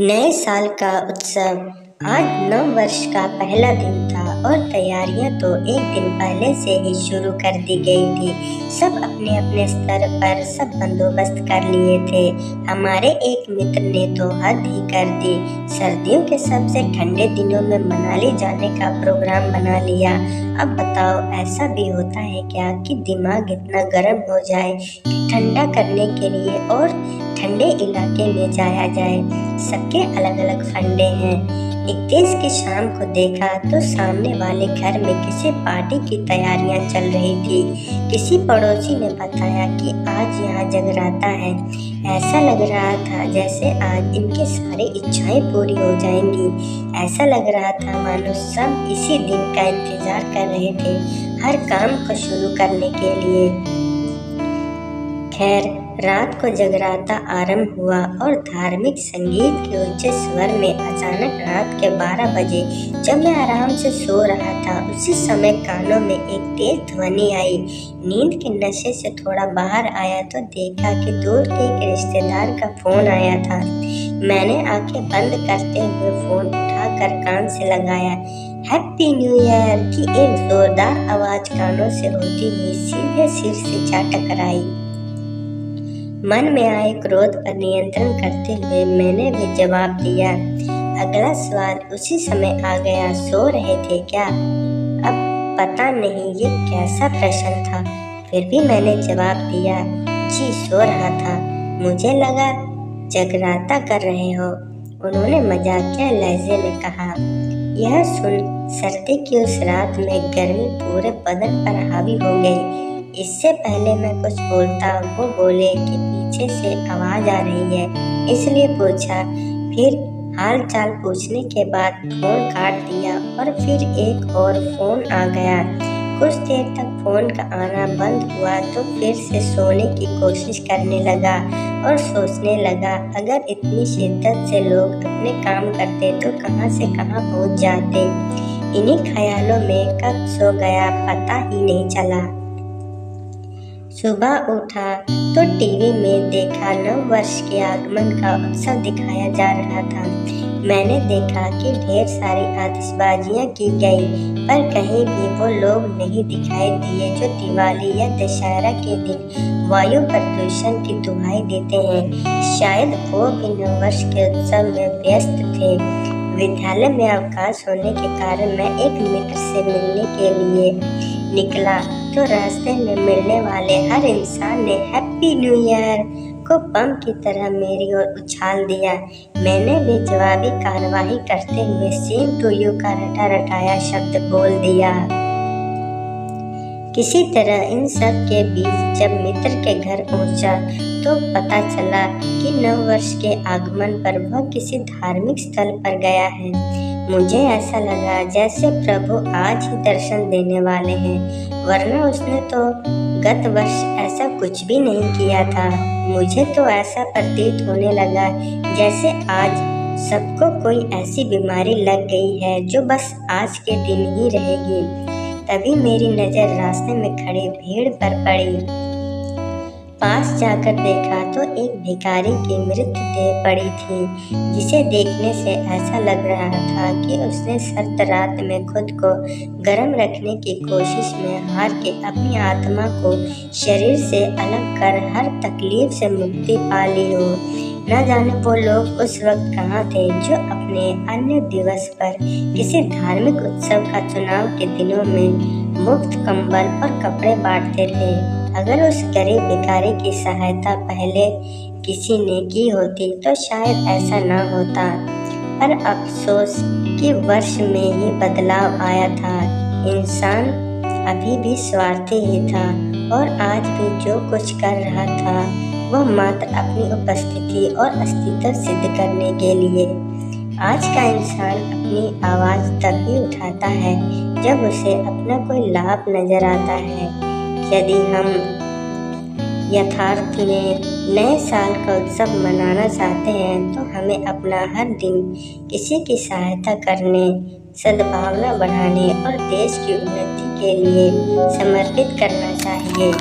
नए साल का उत्सव। आज नव वर्ष का पहला दिन था और तैयारियां तो एक दिन पहले से ही शुरू कर दी गई थी। सब अपने अपने स्तर पर सब बंदोबस्त कर लिए थे। हमारे एक मित्र ने तो हद ही कर दी, सर्दियों के सबसे ठंडे दिनों में मनाली जाने का प्रोग्राम बना लिया। अब बताओ, ऐसा भी होता है क्या कि दिमाग इतना गर्म हो जाए कि ठंडा करने के लिए और ठंडे इलाके में जाया जाए। सबके अलग अलग फंडे हैं। 31 की शाम को देखा तो सामने वाले घर में किसी पार्टी की तैयारियां चल रही थी। किसी पड़ोसी ने बताया कि आज यहाँ जगराता है। ऐसा लग रहा था जैसे आज इनकी सारी इच्छाएं पूरी हो जाएंगी। ऐसा लग रहा था मानो सब इसी दिन का इंतजार कर रहे थे, हर काम को शुरू करने के लिए। खैर, रात को जगराता आरंभ हुआ और धार्मिक संगीत के ऊंचे स्वर में अचानक रात के 12 बजे जब मैं आराम से सो रहा था, उसी समय कानों में एक तेज ध्वनि आई। नींद के नशे से थोड़ा बाहर आया तो देखा कि दूर के एक रिश्तेदार का फोन आया था। मैंने आंखें बंद करते हुए फोन उठाकर कान से लगाया। हैप्पी न्यू ईयर की एक जोरदार आवाज कानों से होती हुई सीधे सिर से जा टकराई। मन में आए क्रोध पर नियंत्रण करते हुए मैंने भी जवाब दिया। अगला सवाल उसी समय आ गया, सो रहे थे क्या? अब पता नहीं ये कैसा प्रश्न था, फिर भी मैंने जवाब दिया, जी सो रहा था। मुझे लगा जगराता कर रहे हो, उन्होंने मजाकिया लहजे में कहा। यह सुन सर्दी की उस रात में गर्मी पूरे बदन पर हावी हो गई। इससे पहले मैं कुछ बोलता वो बोले कि पीछे से आवाज आ रही है, इसलिए पूछा। फिर हाल चाल पूछने के बाद फोन काट दिया और फिर एक और फोन आ गया। कुछ देर तक फोन का आना बंद हुआ तो फिर से सोने की कोशिश करने लगा और सोचने लगा, अगर इतनी शिद्दत से लोग अपने काम करते तो कहां से कहां पहुंच जाते। इन्हीं ख्यालों में कब सो गया पता ही नहीं चला। सुबह उठा तो टीवी में देखा नव वर्ष के आगमन का उत्सव दिखाया जा रहा था। मैंने देखा कि ढेर सारी आतिशबाजियां की गई, पर कहीं भी वो लोग नहीं दिखाई दिए जो दिवाली या दशहरा के दिन वायु प्रदूषण की दुहाई देते हैं। शायद वो भी नव वर्ष के उत्सव में व्यस्त थे। विद्यालय में अवकाश होने के कारण मैं एक मित्र से मिलने के लिए निकला तो रास्ते में मिलने वाले हर इंसान ने हैप्पी न्यू ईयर को बम की तरह मेरी ओर उछाल दिया। मैंने भी जवाबी कार्यवाही करते हुए सेम टू यू का रटा रटाया शब्द बोल दिया। किसी तरह इन सब के बीच जब मित्र के घर पहुंचा तो पता चला कि नव वर्ष के आगमन पर वह किसी धार्मिक स्थल पर गया है। मुझे ऐसा लगा जैसे प्रभु आज ही दर्शन देने वाले हैं, वरना उसने तो गत वर्ष ऐसा कुछ भी नहीं किया था। मुझे तो ऐसा प्रतीत होने लगा जैसे आज सबको कोई ऐसी बीमारी लग गई है जो बस आज के दिन ही रहेगी। तभी मेरी नजर रास्ते में खड़ी भीड़ पर पड़ी। पास जाकर देखा तो एक भिखारी की मृत देह पड़ी थी, जिसे देखने से ऐसा लग रहा था कि उसने सर्द रात में खुद को गर्म रखने की कोशिश में हार के अपनी आत्मा को शरीर से अलग कर हर तकलीफ से मुक्ति पा ली हो। न जाने वो लोग उस वक्त कहाँ थे जो अपने अन्य दिवस पर किसी धार्मिक उत्सव का चुनाव के दिनों में मुफ्त कंबल और कपड़े बांटते थे। अगर उस गरीब भिखारी की सहायता पहले किसी ने की होती तो शायद ऐसा न होता, पर अफसोस कि वर्ष में ही बदलाव आया था। इंसान अभी भी स्वार्थी ही था और आज भी जो कुछ कर रहा था वह मात्र अपनी उपस्थिति और अस्तित्व सिद्ध करने के लिए। आज का इंसान अपनी आवाज तभी उठाता है जब उसे अपना कोई लाभ नजर आता है। यदि हम यथार्थ में नए साल का उत्सव मनाना चाहते हैं तो हमें अपना हर दिन किसी की सहायता करने, सद्भावना बढ़ाने और देश की उन्नति के लिए समर्पित करना चाहिए।